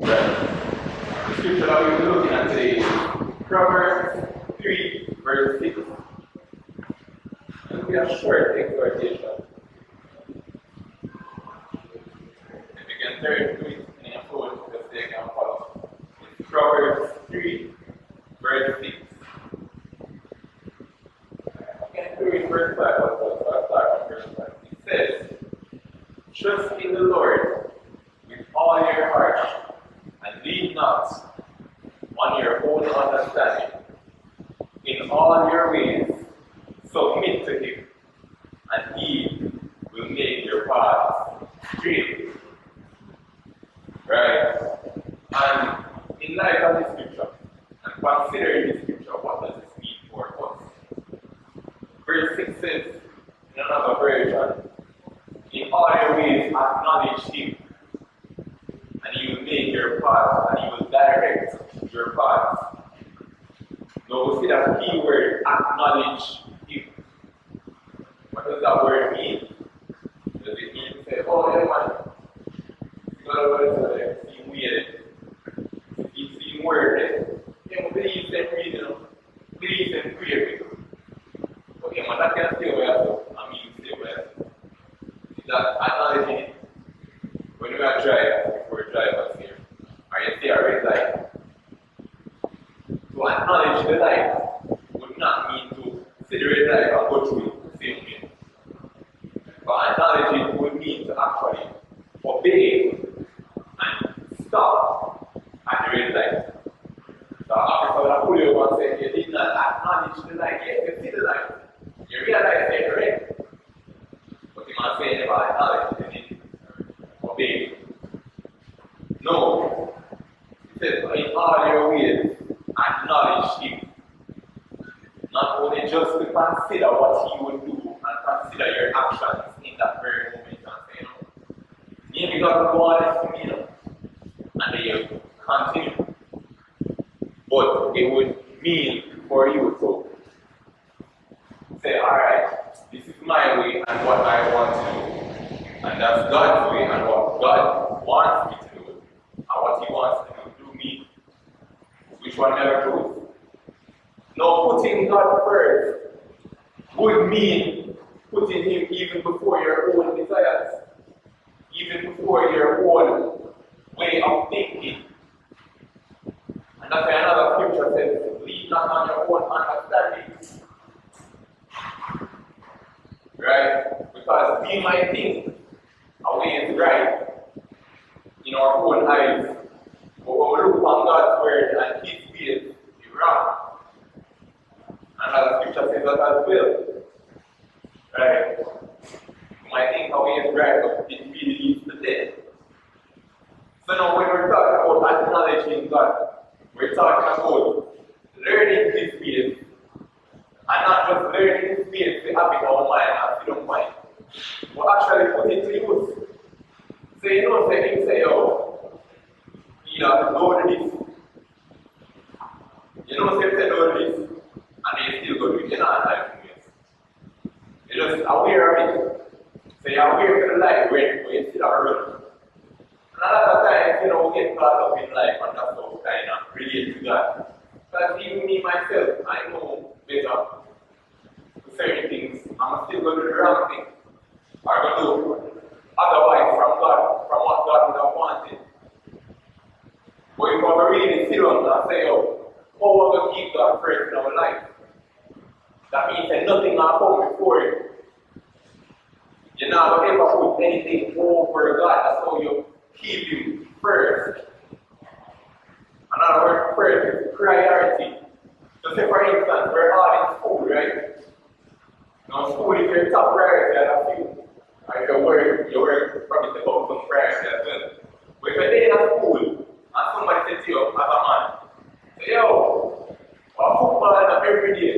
Right. The scripture that we'll be looking at today is Proverbs 3, verse 6. It'll be a short exhortation. If you can turn to it in your phone, just so you can follow. It's Proverbs 3, verse 6. You can do it verse 5, but I'll start from verse 5. It says, trust in the Lord with all your heart, and lean not on your own understanding. In all your ways, submit to Him, and He will make your paths straight. Right? And in light of this scripture, and considering this scripture, what does this mean for us? Verse 6 says, in another version, in all your ways acknowledge Him, and He will make your path, and He will direct your path. Now we see that key word, acknowledge Him. What does that word mean? Does it mean to say, oh yeah man, you gotta go to the same way, it's same word, yeah, believe them reading, believe them praying. Okay man, that can stay away so I mean stay away. Is that acknowledging it? When we are driving, before drivers here, or you see a red light, to acknowledge the light would not mean to see the red light and go through it the same way. But acknowledge it would mean to actually obey and stop at the red light. So after that, pull you over and say, you did not acknowledge the light. Yes, you see the light. You realize they're red. But you must say, never acknowledge it, you didn't obey. No. It says, in all your ways, acknowledge Him. Not only just to consider what He would do and consider your actions in that very moment and say, maybe God will go on this to me, and then you continue. But it would mean for you to say, alright, this is my way and what I want to do. And that's God's way and what God wants me to do. And what He wants to do through me. Which one never proves. Now putting God first would mean putting Him even before your own desires. Even before your own way of thinking. And that's why another scripture says, lean not on your own understanding. Right? Because we might think our way is right in our own eyes. But when we look upon God's word and His ways, it's wrong. Another scripture says that as well. Right? You might think our way is right, but it really leads to death. So now when we're talking about acknowledging God, we're talking about learning His ways, and not just learning His ways to have in our mind and we don't mind, but actually put it to use. So you don't say Him say, oh, you have to go to this. You don't say no to this, and you still go to it. You're not like this. You're just aware of it. So you're aware of the life when you still are running. And a lot of times, we get caught up in life and that's how we kind of relate to God. Because even me myself, I know better certain things. I'm still going to do the wrong thing. Or going to do otherwise from God, from what God would have wanted. But if we really sit down and say, oh, how we're going to keep God first in our life? That means that nothing will come before it. You're not going to ever put anything over God. That's how you keep Him first. Another word, first is priority. So say for instance, we're all in school, right? Now school is your top priority, I feel. Or your work probably the top priority as well. But if you're in school and somebody says to you as a man, say, yo, our football is up every day.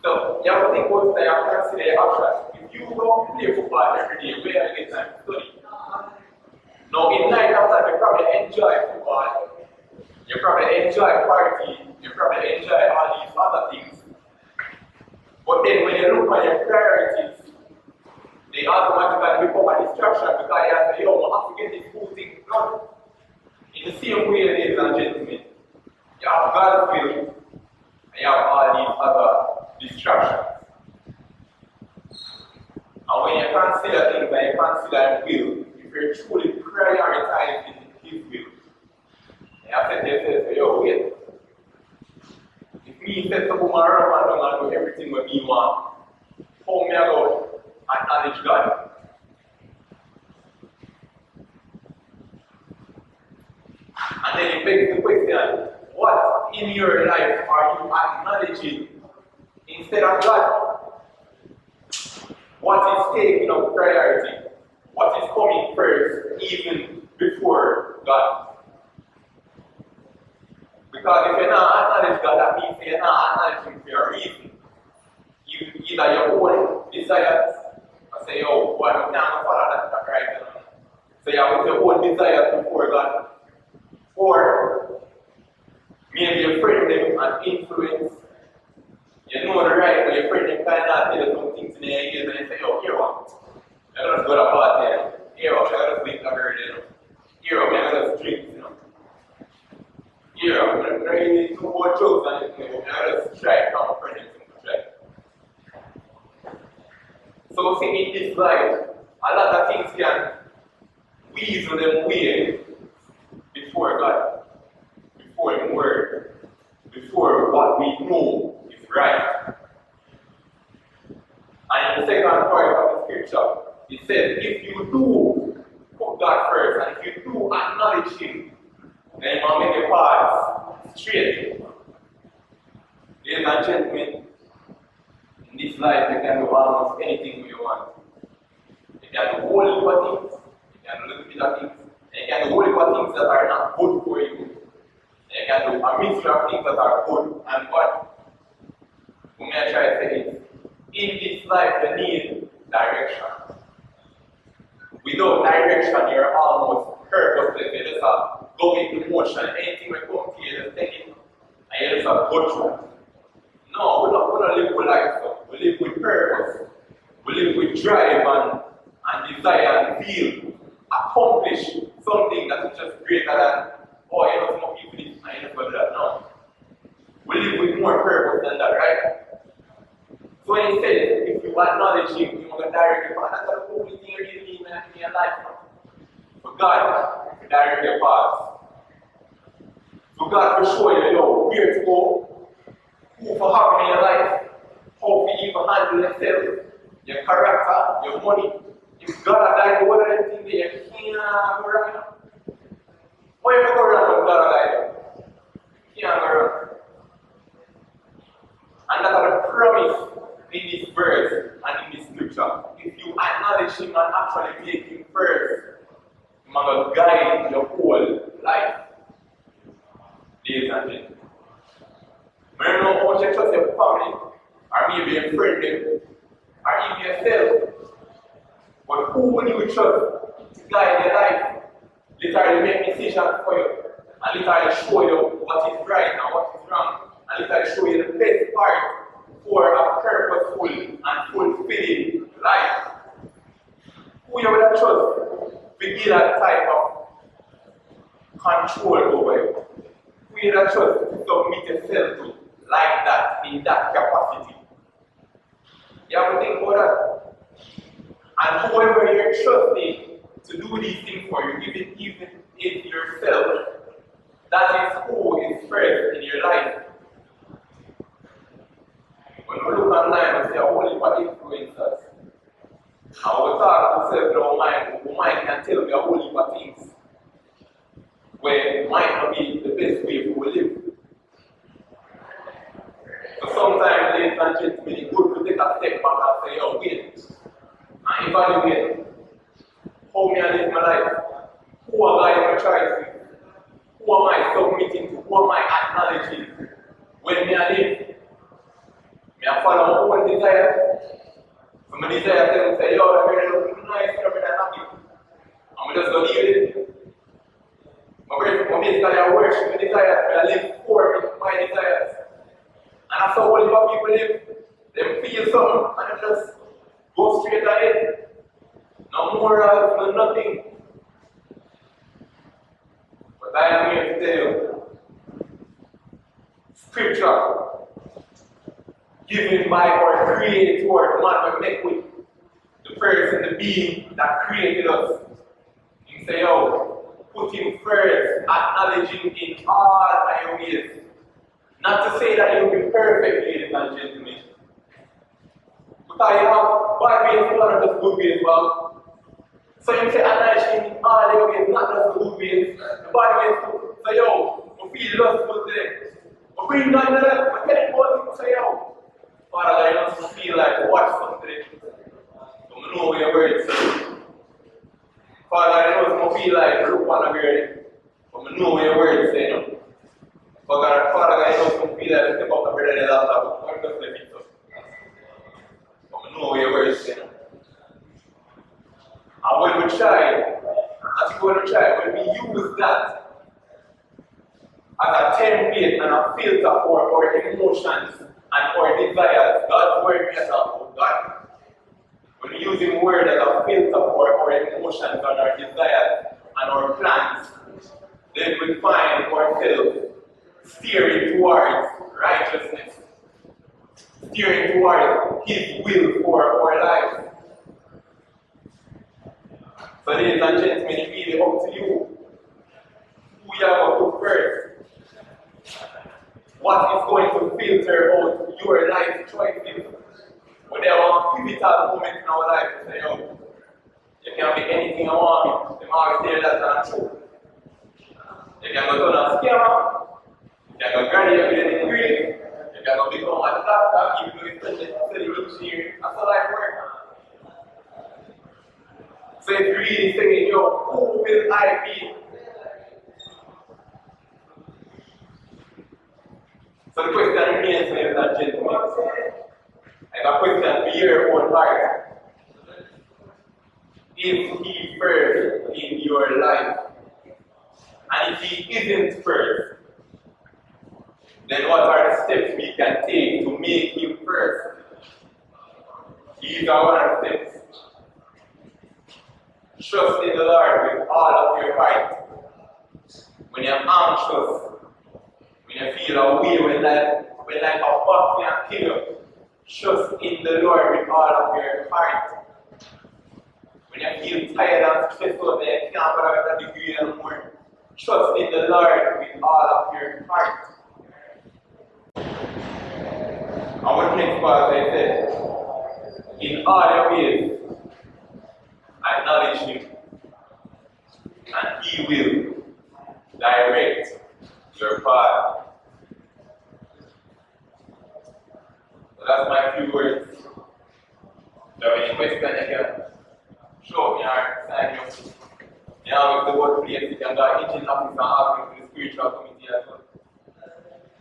So you have to think about that, you have to consider your options. If you go play football every day, where do you get time to study? Now in life after you probably enjoy football, you probably enjoy party, you probably enjoy all these other things. But then when you look at your priorities, they automatically become a distraction because you have to say, yo, I have to get this cool thing done. the same way, ladies and gentlemen, you have God's will and you have all these other distractions. And when you consider things and you consider will, if you're truly prioritizing His will, you have to say to yourself, yo, wait. If me set up my around and do everything what me want, how me I go acknowledge God? And then it begs the question, what in your life are you acknowledging instead of God? What is taking up priority? What is coming first, even before God? Because if you're not acknowledging God, that means you're not acknowledging for your reason. Either your own desires, I say, oh, boy, I can't follow that right now. So you have your own desires before God. Or maybe your friend them and influence. You know the right, but your friend them kind of tell you some things in their ears and they say, oh, here what? You're going to go to a party, here what? You're going to drink a bird, here what? You're going to drink, here what? You're going to do more jokes and you're going to strike from a friend and strike. So see, in this life, a lot of things can weasel them away before God, before His word, before what we know is right. And in the second part of the scripture, it says, if you do put God first, and if you do acknowledge Him, then He will make your path straight. Ladies and gentlemen, in this life you can do almost anything you want. You can do whole heap of things, you can do a little bit of things, and you can do a whole heap of things that are not good for you. And you can do a mixture of things that are good and bad. What may I try to say is, in this life you need direction. Without direction, you're almost purposeless. You just go into motion. Anything will come to you, just take it, and you just go through it. No, we don't live with life. We live with purpose. We live with drive and desire and feel, accomplish something that is just greater than, oh, you know, some people this and you know do that. No. We live with more purpose than that, right? So when he says, if you acknowledge Him, you want to direct your path. That's the only thing you really need in your life. For God to direct your path. For God to show you, yo, where to go, who for having in your life, how to even handle yourself, your character, your money. If God has died, what are the things that you can't go wrong? Why you go wrong when God has died? You can't go wrong. And that's the promise in this verse and in this scripture. If you acknowledge Him and actually make Him first, He's going to guide your whole life. Ladies and gentlemen. I don't know how much you trust your family, or maybe your friend, or even yourself. But who will you trust to guide your life? Literally make decisions for you, and literally show you what is right and what is wrong, and literally show you the best part for a purposeful and fulfilling life. Who you will trust to give that type of control over you? Who you will trust to submit yourself to like that, in that capacity? You have to think about that. And whoever you're trusting to do these things for you, even if yourself, that is who is first in your life. When we look online and say, only what influencers, and we talk to ourselves in our mind can tell me a whole heap of things where it might not be the best way we live. So sometimes, ladies and gentlemen, it's good to take a step back and say, oh, wait, and evaluate how may I live my life, who am I in my choices, who am I submitting to, who am I acknowledging when may I live. May I follow my own desires? So my desire tell me, say, yo, I'm really looking nice, I'm really happy. And we just go deal with it. My basically I worship my desires, I live for my desires. And that's how all people live. They feel something and they just go straight ahead. No moral, no nothing. But I am here to tell you, Scripture, given by or created toward the man we make with the person, the being that created us. You say, yo, put him first, acknowledging in all thy ways. Not to say that you'll be perfect, ladies and gentlemen. Because you have bad ways, not just good ways, well. So you say acknowledging in all thy ways, not just the good ways, the bad ways too. So yo, we feel lustful today. We bring down the left, we tell him about it, say yo. Father, I don't feel like watch something. So I know your words say. Father, I don't feel like look on a girl. But I know your words say no. Father, I don't feel like step up the bread and after but just let it up. But I know your words say no. And when we try, when we use that as a template and a filter for our emotions and our desires, God's word is about God. When we use the word as a filter for our emotions and our desires and our plans, then we find ourselves steering towards righteousness, steering towards His will for our lives. So, ladies and gentlemen, it's really up to you who you are going to put first. What is going to filter out your life choices? When there are pivotal moments in our life, you say, oh, you can be anything I want, them always say that's not true. You can go turn a scammer, you can go graduate with a degree, you can go become a doctor, even though you study engineering. That's how life works. So if you're really saying, yo, who will I be? So the question remains, ladies and gentlemen, I have a question for your own heart. Is He first in your life? And if He isn't first, then what are the steps we can take to make Him first? These are one of the steps. Trust in the Lord with all of your heart. When you're anxious, when you feel away, when life a box and kill you, trust in the Lord with all of your heart. When you feel tired and stressed out, you can't bother with a degree anymore, trust in the Lord with all of your heart. And what the next part I said, in all your ways, acknowledge Him, and He will direct your path. So that's my few words. If you have any questions, you can show me or sign me up. You know, with the workplace, you can go to engine office and ask me to the spiritual committee as well.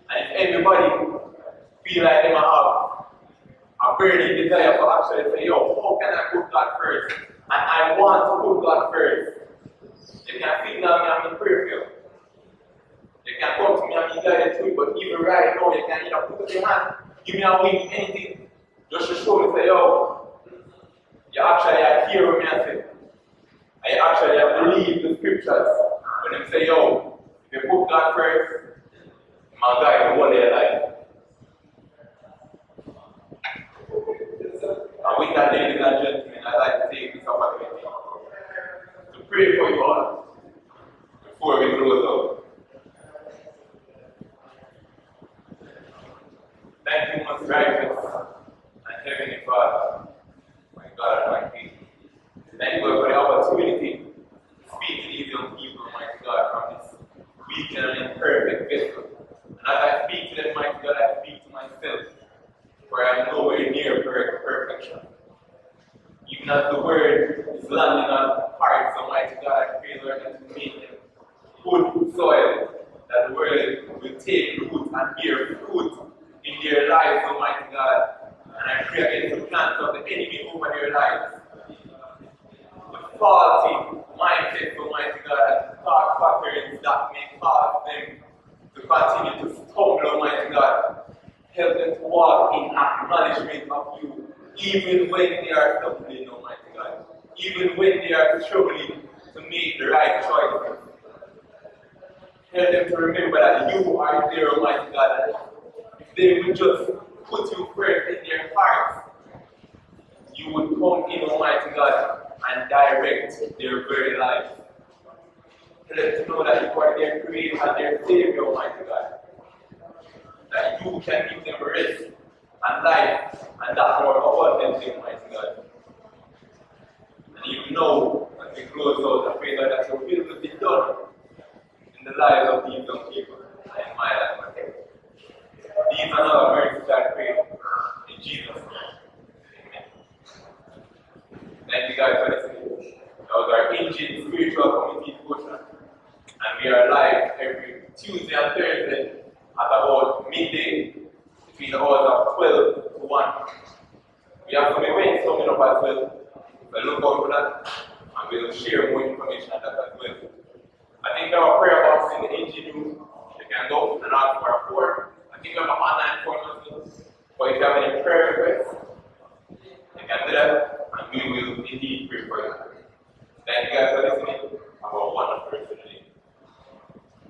And if everybody feel like they have a burning desire for actually say, yo, how can I put God first? And I want to put God first. You can signal me and pray for you. You can come to me and be guided through it, but even right now, you can either put up your hand, give me a wink, anything, just to show me, say, yo, you actually are hearing me and say, I actually believe the scriptures. When they say, yo, if you put God first, my guide will one day life. And with that, ladies and gentlemen, I'd like to take this opportunity to pray for you all before we close out. Thank you, most righteous and heavenly Father, my God and my King. Thank you, God, for the opportunity to speak to these young people, mighty God, from this weak and imperfect vessel. And as I speak to them, mighty God, I speak to myself, for I am nowhere near perfection. Even as the word is landing on hearts, Almighty God, I pray, Lord, that you make them good soil, that the word will take root and bear fruit in their lives, Almighty God. And I pray against the plans of the enemy over their lives. The faulty mindset, Almighty God, thought patterns that may cause them to continue to stumble, Almighty God. Help them to walk in acknowledgement of you, even when they are stumbling, Almighty God. Even when they are struggling to make the right choices. Tell them to remember that you are their Almighty God. And if they will just put you first in their hearts, you would come in, Almighty God, and direct their very lives. Tell them to know that you are their creator and their savior, Almighty God. That you can give them rest and life and that more abundantly, Almighty God. And you know, as we close out, I pray God that your will will be done in the lives of these young people and in my life. These are all mercies I pray in Jesus' name. Amen. Thank you guys for listening. That was our Engine Spiritual Community Devotion. And we are live every Tuesday and Thursday at about midday between the hours of 12 to 1. We have some events coming up as well. So look out for that and we'll share more information on that as well. I think we have a prayer box in the engine room. You can go and ask for a form. I think we have an online form as well. But if you have any prayer requests, you can do that and we will indeed pray for you. Thank you guys for listening.